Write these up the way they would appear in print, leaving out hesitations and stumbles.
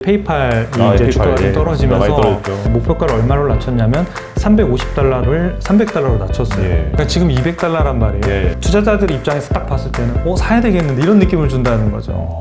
페이팔이 이제 주가가 좀 떨어지면서 목표가를 얼마로 낮췄냐면 300달러를 낮췄어요. 그러니까 지금 200달러란 말이에요. 투자자들 입장에서 딱 봤을 때는 사야 되겠는데 이런 느낌을 준다는 거죠.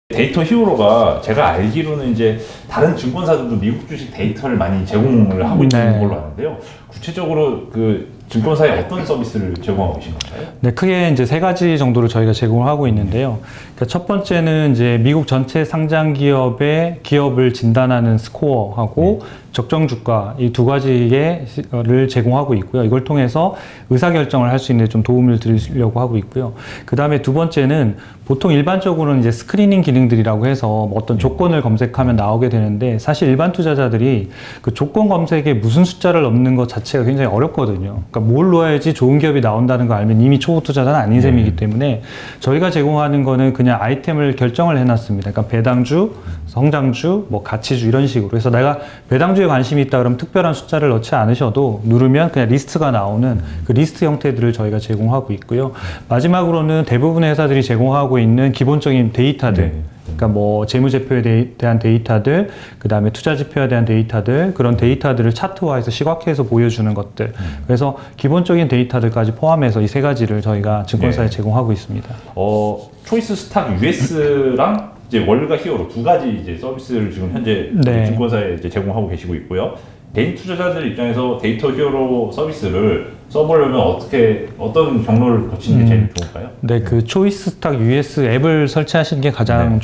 데이터 히어로가 제가 알기로는 이제 다른 증권사들도 미국 주식 데이터를 많이 제공을 하고 있는 걸로 아는데요. 구체적으로 그 증권사에 어떤 서비스를 제공하고 계신 건가요? 네, 크게 이제 세 가지 정도를 저희가 제공을 하고 있는데요. 그러니까 첫 번째는 이제 미국 전체 상장 기업의 기업을 진단하는 스코어하고 적정 주가 이 두 가지를 제공하고 있고요. 이걸 통해서 의사 결정을 할 수 있는 좀 도움을 드리려고 하고 있고요. 그 다음에 두 번째는 보통 일반적으로는 이제 스크리닝 기능들이라고 해서 뭐 어떤 조건을 검색하면 나오게 되는데 사실 일반 투자자들이 그 조건 검색에 무슨 숫자를 넣는 것 자체가 굉장히 어렵거든요. 그러니까 뭘 넣어야지 좋은 기업이 나온다는 거 알면 이미 초보 투자자는 아닌 셈이기 때문에 저희가 제공하는 거는 그냥 아이템을 결정을 해놨습니다. 그러니까 배당주, 성장주, 뭐 가치주 이런 식으로. 그래서 내가 배당주에 관심이 있다 그러면 특별한 숫자를 넣지 않으셔도 누르면 그냥 리스트가 나오는 그 리스트 형태들을 저희가 제공하고 있고요. 마지막으로는 대부분의 회사들이 제공하고 있는 기본적인 데이터들. 그러니까 뭐 재무제표에 대한 데이터들, 그 다음에 투자지표에 대한 데이터들, 그런 데이터들을 차트화해서 시각화해서 보여주는 것들. 그래서 기본적인 데이터들까지 포함해서 이 세 가지를 저희가 증권사에 제공하고 있습니다. 초이스 스탁 US랑 이제 월가 히어로 두 가지 이제 서비스를 지금 현재 증권사에 이제 제공하고 계시고 있고요. 개인 투자자들 입장에서 데이터 히어로 서비스를 써보려면 어떤 경로를 거치는 게 제일 좋을까요? 네, 그 초이스 스탁 US 앱을 설치하시는 게 가장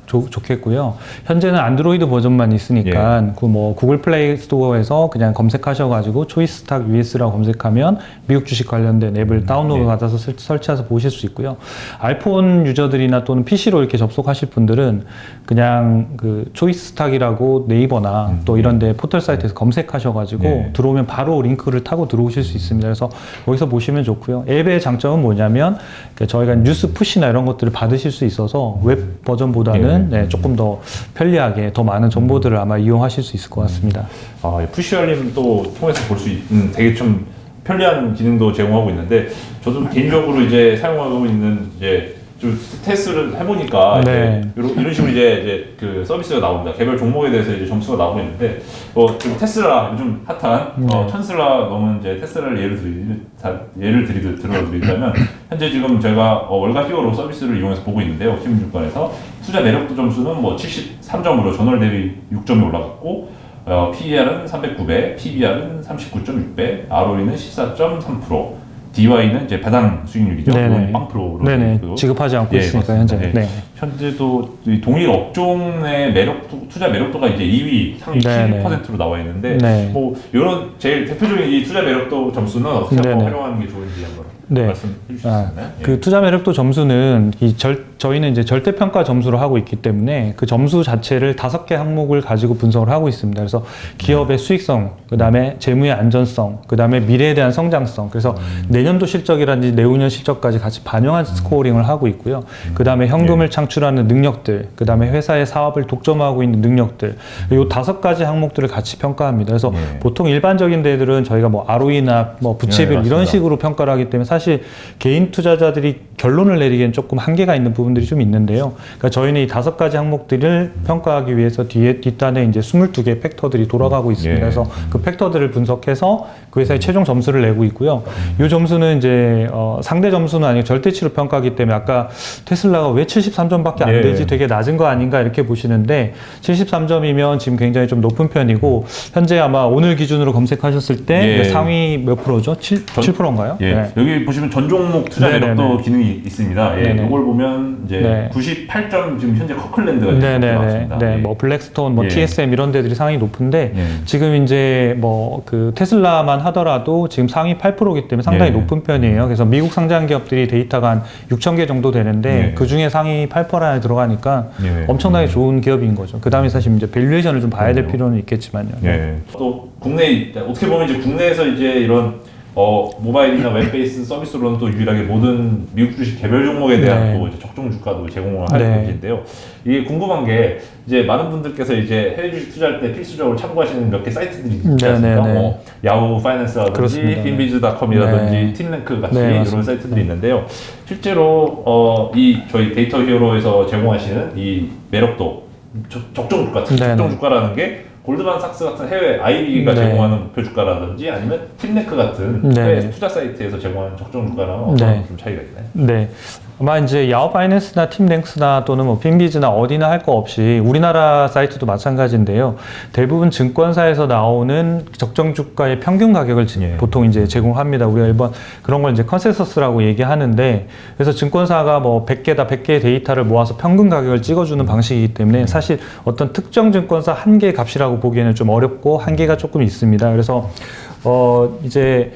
좋겠고요. 현재는 안드로이드 버전만 있으니까 그 뭐 구글 플레이 스토어에서 그냥 검색하셔가지고 초이스 스탁 US라고 검색하면 미국 주식 관련된 앱을 다운로드 받아서 설치해서 보실 수 있고요. 아이폰 유저들이나 또는 PC로 이렇게 접속하실 분들은 그냥 그 초이스 스탁이라고 네이버나 또 이런데 포털 사이트에서 검색하셔가지고 들어오면 바로 링크를 타고 들어오실 수 있습니다. 그래서 거기서 보시면 좋고요. 앱의 장점은 뭐냐면 저희가 뉴스 푸시나 이런 것들을 받으실 수 있어서 웹 버전보다는 조금 더 편리하게 더 많은 정보들을 아마 이용하실 수 있을 것 같습니다. 푸시 알림 또 통해서 볼 수 있는 되게 좀 편리한 기능도 제공하고 있는데 저도 개인적으로 이제 사용하고 있는 이제 좀 테스트를 해보니까 이런 식으로 이제 그 서비스가 나옵니다. 개별 종목에 대해서 이제 점수가 나오고 있는데 지금 테슬라 요즘 핫한 천슬라 넘은 이제 테슬라를 예를 들어드리자면 현재 지금 제가 월가 히어로 서비스를 이용해서 보고 있는데요. 키움증권에서 투자 매력도 점수는 뭐 73점으로 전월 대비 6점이 올라갔고 PER은 309배, PBR은 39.6배, ROE는 14.3%. DY는 이제 배당 수익률이죠. 0.0%로 지급하지 않고 있으니까 현재. 현재도 동일 업종의 투자 매력도가 이제 2위 상위 7%로 나와 있는데 뭐 이런 제일 대표적인 이 투자 매력도 점수는 어떻게 한번 활용하는 게 좋은지 한번 말씀해 주실 수 있나요? 그 투자 매력도 점수는 저희는 이제 절대평가 점수로 하고 있기 때문에 그 점수 자체를 5개 항목을 가지고 분석을 하고 있습니다. 그래서 기업의 수익성, 그 다음에 재무의 안전성, 그 다음에 미래에 대한 성장성, 그래서 내년도 실적이라든지 내후년 실적까지 같이 반영한 스코어링을 하고 있고요. 그 다음에 현금을 창출하는 능력들, 그 다음에 회사의 사업을 독점하고 있는 능력들, 이 5가지 항목들을 같이 평가합니다. 그래서 보통 일반적인 데들은 저희가 뭐 ROE나 뭐 부채비율 이런 식으로 평가를 하기 때문에 사실 개인 투자자들이 결론을 내리기엔 조금 한계가 있는 부분들이 좀 있는데요. 그러니까 저희는 이 5가지 항목들을 평가하기 위해서 뒷단에 이제 22개 팩터들이 돌아가고 있습니다. 그래서 그 팩터들을 분석해서 그 회사의 최종 점수를 내고 있고요. 이 점수는 이제 상대 점수는 아니고 절대치로 평가하기 때문에 아까 테슬라가 왜 73점밖에 안 되지 되게 낮은 거 아닌가 이렇게 보시는데 73점이면 지금 굉장히 좀 높은 편이고 현재 아마 오늘 기준으로 검색하셨을 때 상위 몇 프로죠? 7%인가요? 여기 보시면 전 종목 투자 매력도 기능이 있습니다. 이걸 보면 이제 98점 지금 현재 커클랜드가 나왔습니다. 뭐 블랙스톤, 뭐 TSM 이런 데들이 상위 높은데 지금 이제 뭐 그 테슬라만 하더라도 지금 상위 8%이기 때문에 상당히 높은 편이에요. 그래서 미국 상장 기업들이 데이터가 한 6,000개 정도 되는데 그 중에 상위 8% 안에 들어가니까 엄청나게 좋은 기업인 거죠. 그 다음에 사실 이제 밸류에이션을 좀 봐야 될 필요는 있겠지만요. 또 국내 어떻게 보면 이제 국내에서 이제 이런 모바일이나 웹 베이스 서비스로는 또 유일하게 모든 미국 주식 개별 종목에 대한 네. 또 이제 적정 주가도 제공을 하는 네. 곳인데요. 이게 궁금한 게 이제 많은 분들께서 이제 해외 주식 투자할 때 필수적으로 참고하시는 몇 개 사이트들이 있지 네, 않습니까? 네, 네. 뭐 야후 파이낸스라든지 그렇습니다. 핀비즈닷컴이라든지 네. 팀랭크 같이 네, 이런 맞습니다. 사이트들이 있는데요. 실제로 이 저희 데이터 히어로에서 제공하시는 이 매력도 적정 주가, 네, 적정 네. 주가라는 게 골드만삭스 같은 해외 IB가 네. 제공하는 목표 주가라든지 아니면 팀랭크 같은 네. 해외 투자 사이트에서 제공하는 적정 주가랑 어떤 네. 좀 차이가 있나요? 네. 아마 이제 야후 파이낸스나 팀랭스나 또는 뭐 핀비즈나 어디나 할 거 없이 우리나라 사이트도 마찬가지인데요. 대부분 증권사에서 나오는 적정 주가의 평균 가격을 예. 보통 이제 제공합니다. 우리가 일반 그런 걸 이제 컨센서스라고 얘기하는데, 그래서 증권사가 뭐 100개다 100개의 데이터를 모아서 평균 가격을 찍어주는 방식이기 때문에 사실 어떤 특정 증권사 한 개의 값이라고 보기에는 좀 어렵고 한계가 조금 있습니다. 그래서 이제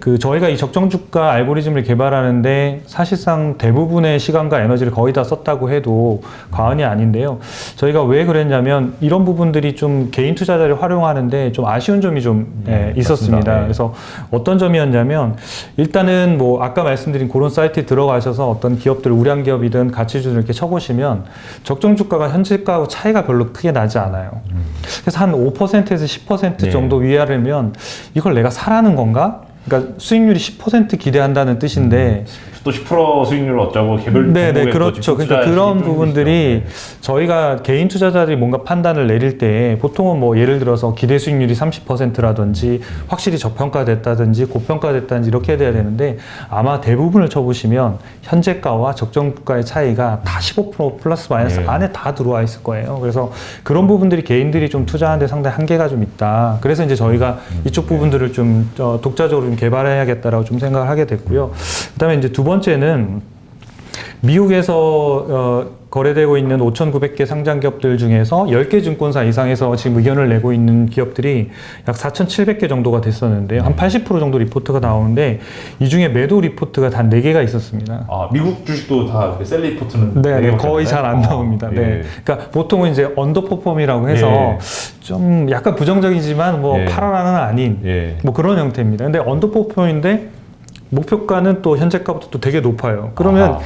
그 저희가 이 적정 주가 알고리즘을 개발하는데 사실상 대부분의 시간과 에너지를 거의 다 썼다고 해도 과언이 아닌데요. 저희가 왜 그랬냐면 이런 부분들이 좀 개인 투자자를 활용하는데 좀 아쉬운 점이 좀 있었습니다. 맞습니다. 네. 그래서 어떤 점이었냐면 일단은 뭐 아까 말씀드린 그런 사이트에 들어가셔서 어떤 기업들 우량 기업이든 가치주를 이렇게 쳐보시면 적정 주가가 현재가하고 차이가 별로 크게 나지 않아요. 그래서 한 5%에서 10% 네. 정도 위아래면 이걸 내가 사라는 건가? 그러니까 수익률이 10% 기대한다는 뜻인데 또 10% 수익률 어쩌고 개별 네네 종목에 또 그렇죠. 집중 그러니까 투자하시기 그런 힘드시죠. 부분들이 네. 저희가 개인 투자자들이 뭔가 판단을 내릴 때 보통은 뭐 예를 들어서 기대 수익률이 30%라든지 확실히 저평가됐다든지 고평가됐다든지 이렇게 돼야 되는데 아마 대부분을 쳐보시면 현재가와 적정가의 차이가 다 15% 플러스 마이너스 네. 안에 다 들어와 있을 거예요. 그래서 그런 부분들이 개인들이 좀 투자하는데 상당히 한계가 좀 있다. 그래서 이제 저희가 이쪽 부분들을 좀 독자적으로 좀 개발해야겠다라고 좀 생각을 하게 됐고요. 그다음에 이제 두 번째는 미국에서 거래되고 있는 5,900개 상장 기업들 중에서 10개 증권사 이상에서 지금 의견을 내고 있는 기업들이 약 4,700개 정도가 됐었는데요. 한 80% 정도 리포트가 나오는데 이 중에 매도 리포트가 단 4개가 있었습니다. 아, 미국 주식도 다 셀 리포트는 네, 거의 잘 안 나옵니다. 네. 그러니까 보통은 이제 언더퍼폼이라고 해서 좀 약간 부정적이지만 뭐 팔아라는 아닌 뭐 그런 형태입니다. 근데 언더퍼폼인데 목표가는 또 현재가부터 또 되게 높아요. 그러면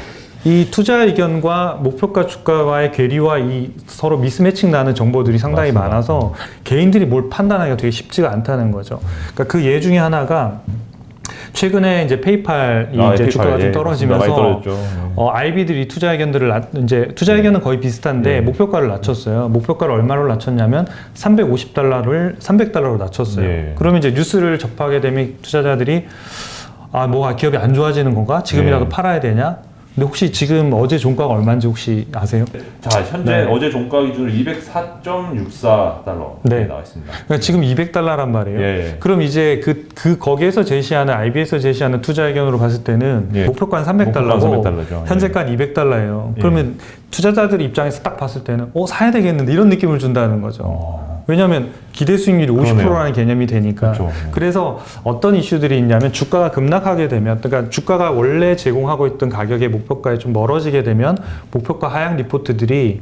이 투자 의견과 목표가 주가와의 괴리와 이 서로 미스매칭 나는 정보들이 상당히 맞습니다. 많아서 개인들이 뭘 판단하기가 되게 쉽지가 않다는 거죠. 그러니까 그 예 중에 하나가 최근에 이제 페이팔이 이제 주가가 좀 떨어지면서 IB들이 투자 의견들을 이제 투자 의견은 거의 비슷한데 목표가를 낮췄어요. 목표가를 얼마로 낮췄냐면 300달러로 낮췄어요. 그러면 이제 뉴스를 접하게 되면 투자자들이 뭐가 기업이 안 좋아지는 건가? 지금이라도 팔아야 되냐? 근데 혹시 지금 어제 종가가 얼마인지 혹시 아세요? 자, 현재 어제 종가 기준으로 204.64달러 나와 있습니다. 그러니까 지금 200달러란 말이에요. 그럼 이제 거기에서 제시하는 IB에서 제시하는 투자 의견으로 봤을 때는 목표가는 300달러고 현재가는 200달러예요. 그러면 투자자들 입장에서 딱 봤을 때는 사야 되겠는데 이런 느낌을 준다는 거죠. 왜냐하면 기대 수익률이 50%라는 개념이 되니까. 그렇죠. 그래서 어떤 이슈들이 있냐면 주가가 급락하게 되면, 그러니까 주가가 원래 제공하고 있던 가격의 목표가에 좀 멀어지게 되면 목표가 하향 리포트들이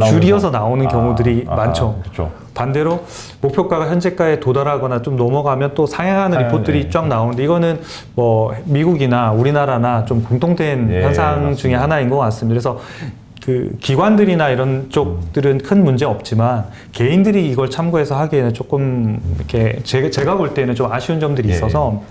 줄이어서 나오는 경우들이 많죠. 그렇죠. 반대로 목표가가 현재가에 도달하거나 좀 넘어가면 또 상향하는 리포트들이 쫙 나오는데 이거는 뭐 미국이나 우리나라나 좀 공통된 현상 중에 하나인 것 같습니다. 그래서 그 기관들이나 이런 쪽들은 큰 문제 없지만 개인들이 이걸 참고해서 하기에는 조금 이렇게 제가 볼 때는 좀 아쉬운 점들이 있어서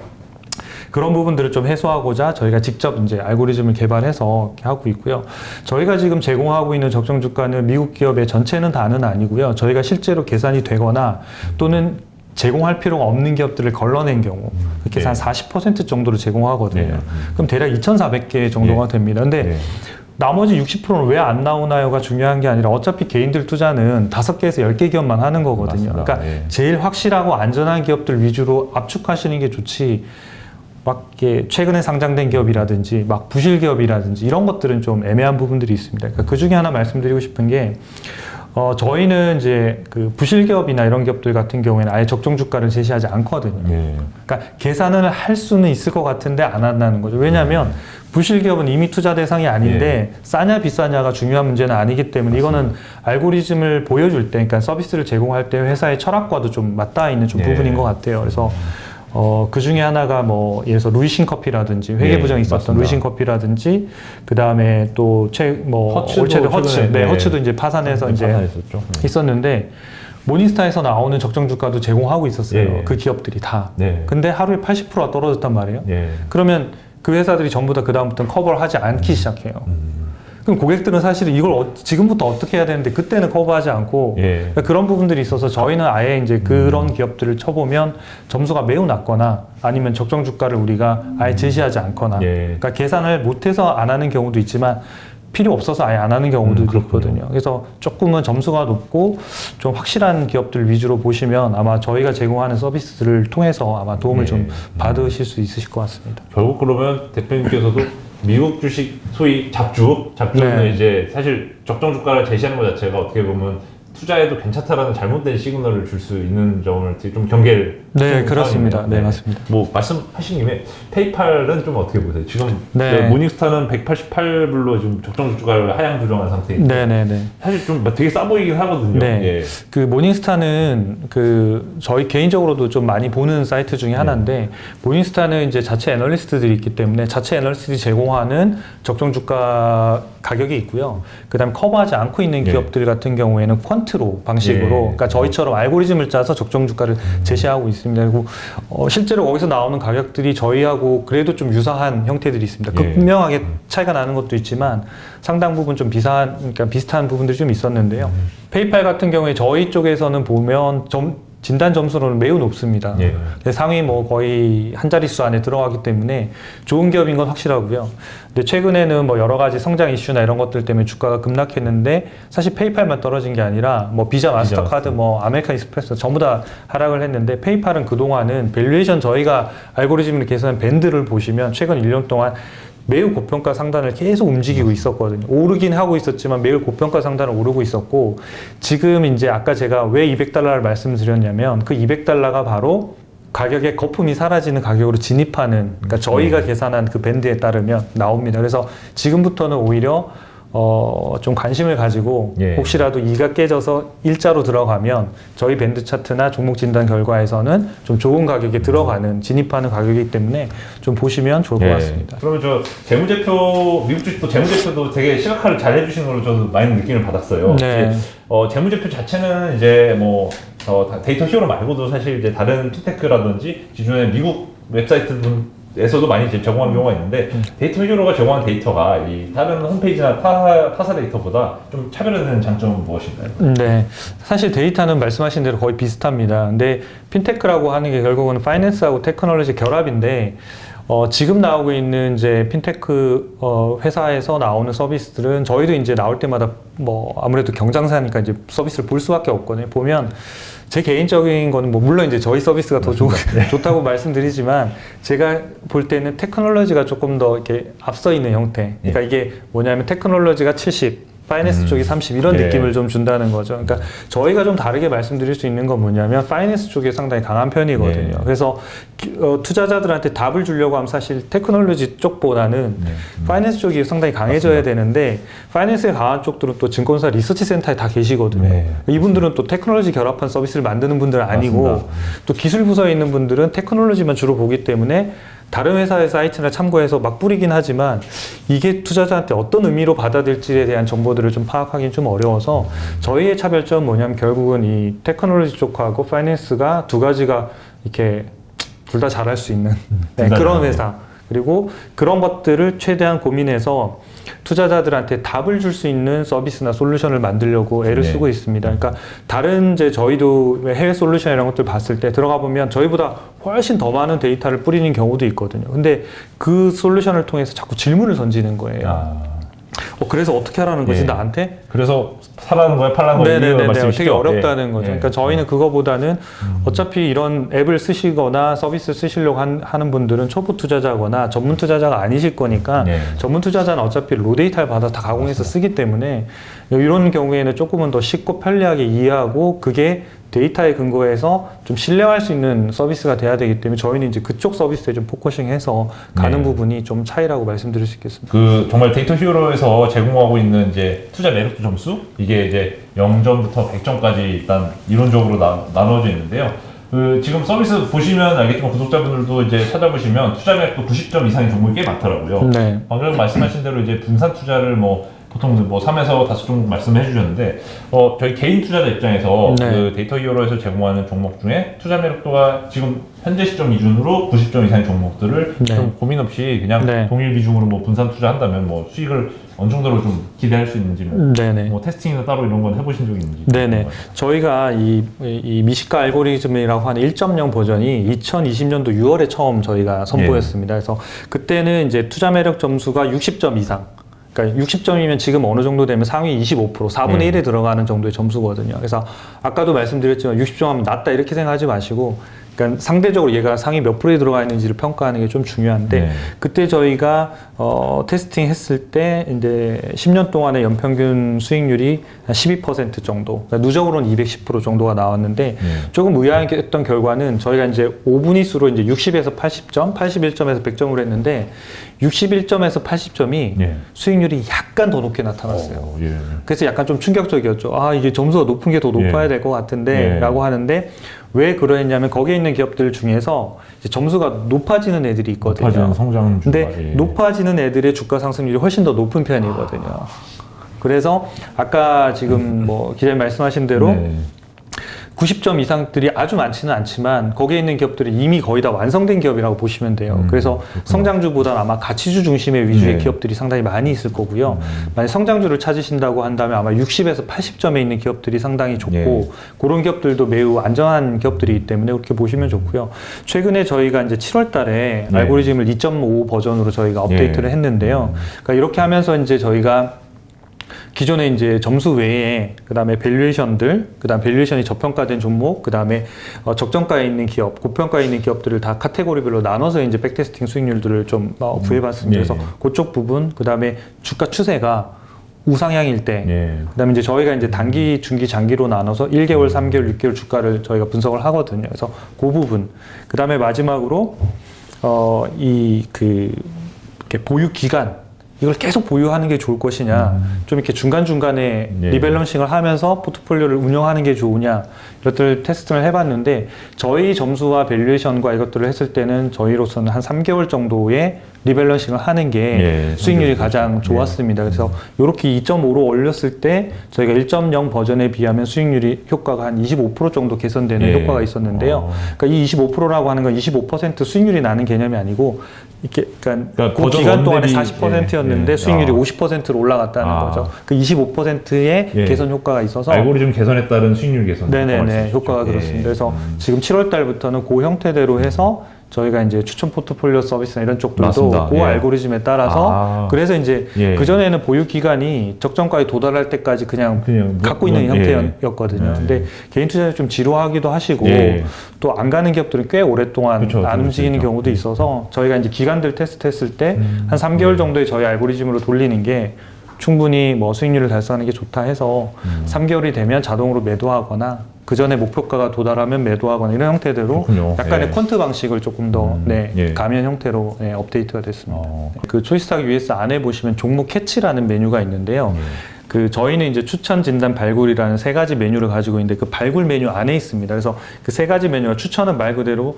그런 부분들을 좀 해소하고자 저희가 직접 이제 알고리즘을 개발해서 하고 있고요. 저희가 지금 제공하고 있는 적정 주가는 미국 기업의 전체는 다는 아니고요. 저희가 실제로 계산이 되거나 또는 제공할 필요가 없는 기업들을 걸러낸 경우 그렇게 해서 한 40% 정도로 제공하거든요. 그럼 대략 2,400개 정도가 됩니다. 근데 나머지 60%는 왜 안 나오나요가 중요한 게 아니라 어차피 개인들 투자는 5개에서 10개 기업만 하는 거거든요. 맞습니다. 그러니까 제일 확실하고 안전한 기업들 위주로 압축하시는 게 좋지 막 이렇게 최근에 상장된 기업이라든지 막 부실 기업이라든지 이런 것들은 좀 애매한 부분들이 있습니다. 그러니까 그 중에 하나 말씀드리고 싶은 게 저희는 이제 그 부실 기업이나 이런 기업들 같은 경우에는 아예 적정 주가를 제시하지 않거든요. 그러니까 계산을 할 수는 있을 것 같은데 안 한다는 거죠. 왜냐하면 부실 기업은 이미 투자 대상이 아닌데 싸냐 비싸냐가 중요한 문제는 아니기 때문에 이거는 알고리즘을 보여줄 때, 그러니까 서비스를 제공할 때 회사의 철학과도 좀 맞닿아 있는 좀 부분인 것 같아요. 그래서 그 중에 하나가 뭐 예를 들어서 루이신 커피라든지 회계부정이 있었던 맞습니다. 루이신 커피라든지 그 다음에 또 허츠도 이제 파산해서 이제 파산했었죠. 있었는데 모닝스타에서 나오는 적정 주가도 제공하고 있었어요. 그 기업들이 다. 근데 하루에 80%가 떨어졌단 말이에요. 그러면 그 회사들이 전부 다 그 다음부터는 커버를 하지 않기 시작해요. 그럼 고객들은 사실은 이걸 지금부터 어떻게 해야 되는데 그때는 커버하지 않고 그러니까 그런 부분들이 있어서 저희는 아예 이제 그런 기업들을 쳐보면 점수가 매우 낮거나 아니면 적정 주가를 우리가 아예 제시하지 않거나 그러니까 계산을 못해서 안 하는 경우도 있지만 필요 없어서 아예 안 하는 경우도 있거든요. 그래서 조금은 점수가 높고 좀 확실한 기업들 위주로 보시면 아마 저희가 제공하는 서비스들을 통해서 아마 도움을 좀 받으실 수 있으실 것 같습니다. 결국 그러면 대표님께서도 미국 주식 소위 잡주는 이제 사실 적정 주가를 제시하는 것 자체가 어떻게 보면 투자해도 괜찮다라는 잘못된 시그널을 줄 수 있는 점을 좀 경계를 그렇습니다. 네, 맞습니다. 뭐 말씀하신 김에 페이팔은 좀 어떻게 보세요? 지금 모닝스타는 188불로 좀 적정 주가를 하향 조정한 상태인데 사실 좀 되게 싸 보이긴 하거든요. 그 모닝스타는 그 저희 개인적으로도 좀 많이 보는 사이트 중에 하나인데 모닝스타는 이제 자체 애널리스트들이 있기 때문에 자체 애널리스트들이 제공하는 적정 주가 가격이 있고요. 그다음에 커버하지 않고 있는 기업들 같은 경우에는 퀀트로 방식으로 그러니까 저희처럼 알고리즘을 짜서 적정 주가를 제시하고 있습니다. 그리고 실제로 거기서 나오는 가격들이 저희하고 그래도 좀 유사한 형태들이 있습니다. 극명하게 차이가 나는 것도 있지만 상당 부분 좀 비슷한 부분들이 좀 있었는데요. 페이팔 같은 경우에 저희 쪽에서는 보면 진단 점수로는 매우 높습니다. 상위 뭐 거의 한 자릿수 안에 들어가기 때문에 좋은 기업인 건 확실하고요. 근데 최근에는 뭐 여러 가지 성장 이슈나 이런 것들 때문에 주가가 급락했는데 사실 페이팔만 떨어진 게 아니라 뭐 비자, 마스터카드, 뭐 아메리칸 익스프레스 전부 다 하락을 했는데 페이팔은 그동안은 밸류에이션 저희가 알고리즘을 계산한 밴드를 보시면 최근 1년 동안 매우 고평가 상단을 계속 움직이고 있었거든요. 오르긴 하고 있었지만 매우 고평가 상단을 오르고 있었고 지금 이제 아까 제가 왜 200달러를 말씀드렸냐면 그 200달러가 바로 가격의 거품이 사라지는 가격으로 진입하는 그러니까 저희가 계산한 그 밴드에 따르면 나옵니다. 그래서 지금부터는 오히려 좀 관심을 가지고 혹시라도 2가 깨져서 일자로 들어가면 저희 밴드 차트나 종목 진단 결과에서는 좀 좋은 가격에 들어가는 진입하는 가격이기 때문에 좀 보시면 좋을 것 같습니다. 그러면 저 재무제표 미국 주식도 재무제표도 되게 시각화를 잘 해주시는 걸로 저도 많이 느낌을 받았어요. 재무제표 자체는 이제 뭐 데이터 히어로 말고도 사실 이제 다른 핀테크라든지 기존의 미국 웹사이트 에서도 많이 제공하는 경우가 있는데 데이터 히어로가 제공한 데이터가 이 다른 홈페이지나 타사 데이터보다 좀 차별화되는 장점은 무엇인가요? 네, 사실 데이터는 말씀하신 대로 거의 비슷합니다. 근데 핀테크라고 하는 게 결국은 파이낸스하고 테크놀로지 결합인데 지금 나오고 있는 이제 핀테크 회사에서 나오는 서비스들은 저희도 이제 나올 때마다 뭐 아무래도 경쟁사니까 이제 서비스를 볼 수밖에 없거든요. 보면 제 개인적인 거는 뭐 물론 이제 저희 서비스가 더 좋다고 말씀드리지만 제가 볼 때는 테크놀로지가 조금 더 이렇게 앞서 있는 형태. 그러니까 이게 뭐냐면 테크놀로지가 70, 파이낸스 쪽이 30 이런 느낌을 좀 준다는 거죠. 그러니까 저희가 좀 다르게 말씀드릴 수 있는 건 뭐냐면 파이낸스 쪽이 상당히 강한 편이거든요. 그래서 투자자들한테 답을 주려고 하면 사실 테크놀로지 쪽보다는 파이낸스 쪽이 상당히 강해져야 되는데 파이낸스에 강한 쪽들은 또 증권사 리서치 센터에 다 계시거든요. 이분들은 또 테크놀로지 결합한 서비스를 만드는 분들은 아니고 또 기술 부서에 있는 분들은 테크놀로지만 주로 보기 때문에 다른 회사의 사이트나 참고해서 막 뿌리긴 하지만 이게 투자자한테 어떤 의미로 받아들일지에 대한 정보들을 좀 파악하기는 좀 어려워서 저희의 차별점은 뭐냐면 결국은 이 테크놀로지 쪽하고 파이낸스가 두 가지가 이렇게 둘 다 잘할 수 있는 그런 회사. 그리고 그런 것들을 최대한 고민해서 투자자들한테 답을 줄 수 있는 서비스나 솔루션을 만들려고 애를 쓰고 있습니다. 그러니까 다른 이제 저희도 해외 솔루션 이런 것들 봤을 때 들어가 보면 저희보다 훨씬 더 많은 데이터를 뿌리는 경우도 있거든요. 근데 그 솔루션을 통해서 자꾸 질문을 던지는 거예요. 그래서 어떻게 하라는 거지 나한테? 그래서 사라는 거야, 팔라는 거야? 네네네. 되게 어렵다는 거죠. 그러니까 저희는 그거보다는 어차피 이런 앱을 쓰시거나 서비스 쓰시려고 하는 분들은 초보 투자자거나 전문 투자자가 아니실 거니까 전문 투자자는 어차피 로 데이터를 받아 다 가공해서 쓰기 때문에 이런 경우에는 조금은 더 쉽고 편리하게 이해하고 그게 데이터에 근거해서 좀 신뢰할 수 있는 서비스가 돼야 되기 때문에 저희는 이제 그쪽 서비스에 좀 포커싱해서 가는 부분이 좀 차이라고 말씀드릴 수 있겠습니다. 그 정말 데이터 히어로에서 제공하고 있는 이제 투자 매력도 점수 이게 이제 0점부터 100점까지 일단 이론적으로 나눠져 있는데요. 지금 서비스 보시면 알겠지만 구독자분들도 이제 찾아보시면 투자 매력도 90점 이상의 종목이 꽤 많더라고요. 네. 방금 말씀하신 대로 이제 분산 투자를 보통 3에서 5종목 말씀해 주셨는데, 저희 개인 투자자 입장에서 네. 그 데이터 히어로에서 제공하는 종목 중에 투자 매력도가 지금 현재 시점 기준으로 90점 이상의 종목들을 네. 좀 고민 없이 그냥 네. 동일 비중으로 분산 투자한다면 수익을 어느 정도로 좀 기대할 수 있는지 네네. 테스팅이나 따로 이런 건 해보신 적이 있는지. 네네. 저희가 이 미식가 알고리즘이라고 하는 1.0 버전이 2020년도 6월에 처음 저희가 선보였습니다. 그래서 그때는 이제 투자 매력 점수가 60점 이상. 그러니까 60점이면 지금 어느 정도 되면 상위 25%, 4분의 1에 들어가는 정도의 점수거든요. 그래서 아까도 말씀드렸지만 60점 하면 낮다 이렇게 생각하지 마시고, 그러니까 상대적으로 얘가 상위 몇 프로에 들어가 있는지를 평가하는 게 좀 중요한데, 네. 그때 저희가 테스팅 했을 때 이제 10년 동안의 연평균 수익률이 한 12% 정도, 그러니까 누적으로는 210% 정도가 나왔는데, 조금 의아했던 결과는 저희가 이제 5분위수로 이제 60에서 80점, 81점에서 100점을 했는데 61점에서 80점이 수익률이 약간 더 높게 나타났어요. 그래서 약간 좀 충격적이었죠. 아, 이게 점수가 높은 게 더 높아야 될 것 같은데 라고 하는데, 왜 그러했냐면 거기에 있는 기업들 중에서 이제 점수가 높아지는 애들이 있거든요. 높아지는 성장 주가. 근데 높아지는 애들의 주가 상승률이 훨씬 더 높은 편이거든요. 그래서 아까 지금 기자님 말씀하신 대로 90점 이상들이 아주 많지는 않지만 거기에 있는 기업들이 이미 거의 다 완성된 기업이라고 보시면 돼요. 그래서 성장주보다는 아마 가치주 중심의 위주의 기업들이 상당히 많이 있을 거고요. 만약 성장주를 찾으신다고 한다면 아마 60에서 80점에 있는 기업들이 상당히 좋고, 그런 기업들도 매우 안전한 기업들이기 때문에 그렇게 보시면 좋고요. 최근에 저희가 이제 7월 달에 알고리즘을 2.5 버전으로 저희가 업데이트를 했는데요. 그러니까 이렇게 하면서 이제 저희가 기존에 이제 점수 외에 그다음에 밸류에이션들, 그다음 밸류에이션이 저평가된 종목, 그다음에 적정가에 있는 기업, 고평가에 있는 기업들을 다 카테고리별로 나눠서 이제 백테스팅 수익률들을 좀 구해봤습니다. 그래서 그쪽 부분, 그다음에 주가 추세가 우상향일 때, 그다음에 이제 저희가 이제 단기, 중기, 장기로 나눠서 1개월, 3개월, 6개월 주가를 저희가 분석을 하거든요. 그래서 그 부분, 그다음에 마지막으로 이렇게 보유 기간, 이걸 계속 보유하는 게 좋을 것이냐, 좀 이렇게 중간중간에 리밸런싱을 하면서 포트폴리오를 운영하는 게 좋으냐, 이것들 테스트를 해봤는데, 저희 점수와 밸류에이션과 이것들을 했을 때는 저희로서는 한 3개월 정도의 리밸런싱을 하는 게 수익률이 가장 좋았습니다. 그래서 이렇게 2.5로 올렸을 때 저희가 1.0 버전에 비하면 수익률이 효과가 한 25% 정도 개선되는 효과가 있었는데요. 그러니까 이 25%라고 하는 건 25% 수익률이 나는 개념이 아니고, 그러니까 그 기간 동안에 40%였는데 수익률이 50%로 올라갔다는 거죠. 그 25%의 개선 효과가 있어서 알고리즘 개선에 따른 수익률 개선. 네네네, 효과가 그렇습니다. 그래서 지금 7월 달부터는 그 형태대로 해서 저희가 이제 추천 포트폴리오 서비스나 이런 쪽들도 그 알고리즘에 따라서, 그래서 이제 그전에는 보유 기간이 적정가에 도달할 때까지 그냥 갖고 있는 형태였거든요. 근데 개인 투자를 좀 지루하기도 하시고 또 안 가는 기업들은 꽤 오랫동안 안 움직이는 경우도 있어서 저희가 이제 기간들 테스트했을 때 한 3개월 정도의 저희 알고리즘으로 돌리는 게 충분히 수익률을 달성하는 게 좋다 해서 3개월이 되면 자동으로 매도하거나 그 전에 목표가가 도달하면 매도하거나 이런 형태대로 약간의 퀀트 방식을 조금 더 가면 형태로 업데이트가 됐습니다. 그 초이스탁 US 안에 보시면 종목 캐치라는 메뉴가 있는데요. 그 저희는 이제 추천, 진단, 발굴이라는 3가지 메뉴를 가지고 있는데 그 발굴 메뉴 안에 있습니다. 그래서 그 3가지 메뉴가 추천은 말 그대로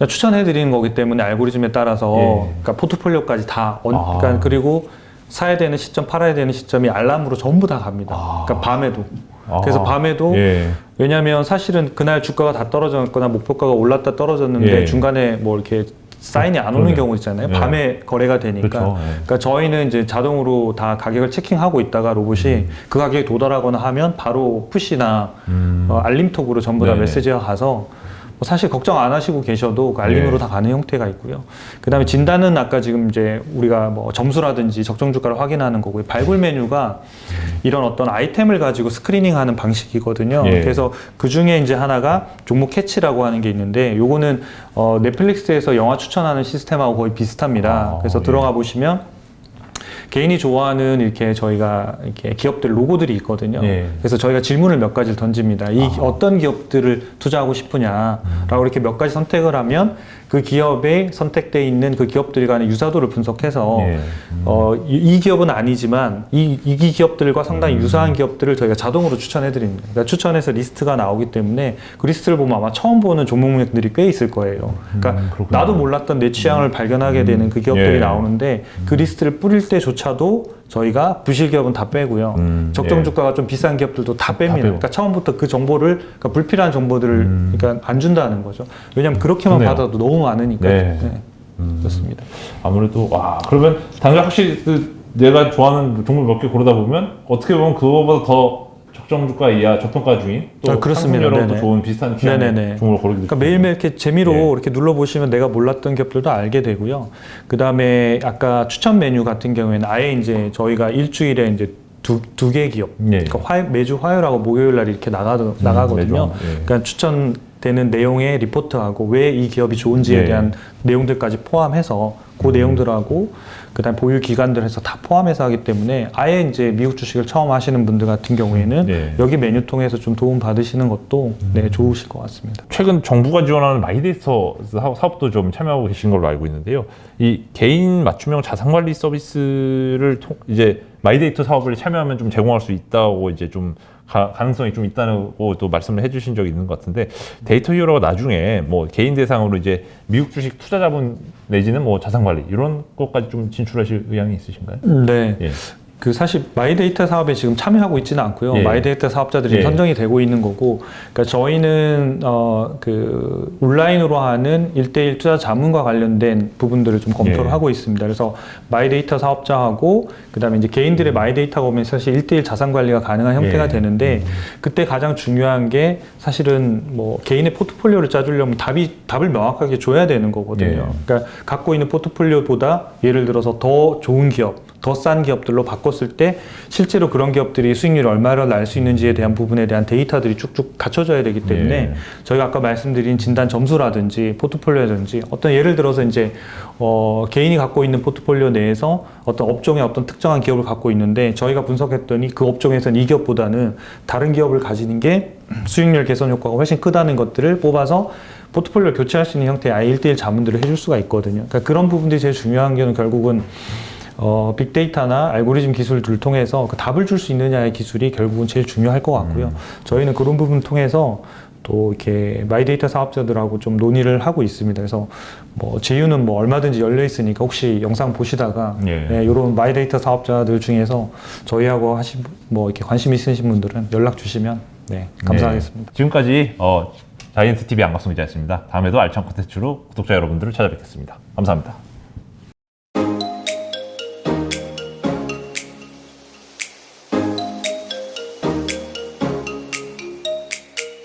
추천해드리는 거기 때문에 알고리즘에 따라서 그러니까 포트폴리오까지 다 그러니까 그리고 사야 되는 시점, 팔아야 되는 시점이 알람으로 전부 다 갑니다. 그러니까 밤에도. 그래서 밤에도 왜냐하면 사실은 그날 주가가 다 떨어졌거나 목표가가 올랐다 떨어졌는데 중간에 이렇게 사인이 안 오는 경우 있잖아요. 밤에 거래가 되니까. 그러니까 저희는 이제 자동으로 다 가격을 체킹하고 있다가 로봇이 그 가격에 도달하거나 하면 바로 푸시나 알림톡으로 전부 다 메시지가 가서 사실 걱정 안 하시고 계셔도 그 알림으로 다 가는 형태가 있고요. 그 다음에 진단은 아까 지금 이제 우리가 점수라든지 적정 주가를 확인하는 거고요. 발굴 메뉴가 이런 어떤 아이템을 가지고 스크리닝하는 방식이거든요. 그래서 그 중에 이제 하나가 종목 캐치라고 하는 게 있는데, 요거는 넷플릭스에서 영화 추천하는 시스템하고 거의 비슷합니다. 그래서 들어가 보시면 개인이 좋아하는 이렇게 저희가 이렇게 기업들 로고들이 있거든요. 그래서 저희가 질문을 몇 가지를 던집니다. 어떤 기업들을 투자하고 싶으냐라고 이렇게 몇 가지 선택을 하면 그 기업에 선택돼 있는 그 기업들 간의 유사도를 분석해서 예. 이 기업은 아니지만 이 기업들과 상당히 유사한 기업들을 저희가 자동으로 추천해 드립니다. 그러니까 추천해서 리스트가 나오기 때문에 그 리스트를 보면 아마 처음 보는 종목명들이 꽤 있을 거예요. 그러니까 그렇구나. 나도 몰랐던 내 취향을 발견하게 되는 그 기업들이 예. 나오는데 그 리스트를 뿌릴 때조차도 저희가 부실 기업은 다 빼고요. 적정 예. 주가가 좀 비싼 기업들도 다 뺍니다. 빼고. 그러니까 처음부터 그 정보를, 그러니까 불필요한 정보들을 그러니까 안 준다는 거죠. 왜냐하면 그렇게만 그러네요. 받아도 너무 많으니까. 네. 네. 그렇습니다. 아무래도 와 그러면 당장 확실히 내가 좋아하는 종목 몇 개 고르다 보면 어떻게 보면 그거보다 더 적정 주가 이하 저평가 중인 또 그렇습니다. 상승률하고 또 네네. 좋은 비슷한 취향의 네네네. 종목을 고르게 그러니까 되죠. 매일매일 이렇게 재미로 예. 이렇게 눌러보시면 내가 몰랐던 기업들도 알게 되고요. 그 다음에 아까 추천 메뉴 같은 경우에는 아예 이제 저희가 일주일에 이제 두 개 기업, 예. 그러니까 매주 화요일하고 목요일 날 이렇게 나가거든요. 매주, 예. 그러니까 추천되는 내용의 리포트하고 왜 이 기업이 좋은지에 예. 대한 내용들까지 포함해서 그 내용들하고 그다음 보유 기간들 해서 다 포함해서 하기 때문에 아예 이제 미국 주식을 처음 하시는 분들 같은 경우에는 예. 여기 메뉴 통해서 좀 도움 받으시는 것도 네, 좋으실 것 같습니다. 최근 정부가 지원하는 마이데이터 사업도 좀 참여하고 계신 걸로 알고 있는데요. 이 개인 맞춤형 자산관리 서비스를 이제 마이데이터 사업을 참여하면 좀 제공할 수 있다고 이제 좀 가능성이 좀 있다고 또 말씀을 해주신 적이 있는 것 같은데 데이터 히어로가 나중에 뭐 개인 대상으로 이제 미국 주식 투자 자본 내지는 뭐 자산 관리 이런 것까지 좀 진출하실 의향이 있으신가요? 네. 예. 그 사실 마이데이터 사업에 지금 참여하고 있지는 않고요. 예. 마이데이터 사업자들이 예. 선정이 되고 있는 거고, 그러니까 저희는 그 온라인으로 하는 1대1 투자 자문과 관련된 부분들을 좀 검토를 예. 하고 있습니다. 그래서 마이데이터 사업자하고 그다음에 이제 개인들의 마이데이터가 오면 사실 1대1 자산 관리가 가능한 형태가 예. 되는데 그때 가장 중요한 게 사실은 뭐 개인의 포트폴리오를 짜주려면 답을 명확하게 줘야 되는 거거든요. 예. 그러니까 갖고 있는 포트폴리오보다 예를 들어서 더 좋은 기업, 더 싼 기업들로 바꿨을 때 실제로 그런 기업들이 수익률이 얼마나 날 수 있는지에 대한 부분에 대한 데이터들이 쭉쭉 갖춰져야 되기 때문에 예. 저희가 아까 말씀드린 진단 점수라든지 포트폴리오라든지 어떤 예를 들어서 이제 개인이 갖고 있는 포트폴리오 내에서 어떤 업종의 어떤 특정한 기업을 갖고 있는데 저희가 분석했더니 그 업종에서는 이 기업보다는 다른 기업을 가지는 게 수익률 개선 효과가 훨씬 크다는 것들을 뽑아서 포트폴리오를 교체할 수 있는 형태의 아예 1대1 자문들을 해줄 수가 있거든요. 그러니까 그런 부분들이 제일 중요한 게 결국은 빅데이터나 알고리즘 기술들을 통해서 그 답을 줄 수 있느냐의 기술이 결국은 제일 중요할 것 같고요. 저희는 그런 부분 통해서 또 이렇게 마이데이터 사업자들하고 좀 논의를 하고 있습니다. 그래서 뭐 제휴는 뭐 얼마든지 열려 있으니까 혹시 영상 보시다가 예. 이런 마이데이터 사업자들 중에서 저희하고 뭐 이렇게 관심 있으신 분들은 연락 주시면 네, 감사하겠습니다. 지금까지 자이언트 TV 안곽성 기자였습니다. 다음에도 알찬 콘텐츠로 구독자 여러분들을 찾아뵙겠습니다. 감사합니다.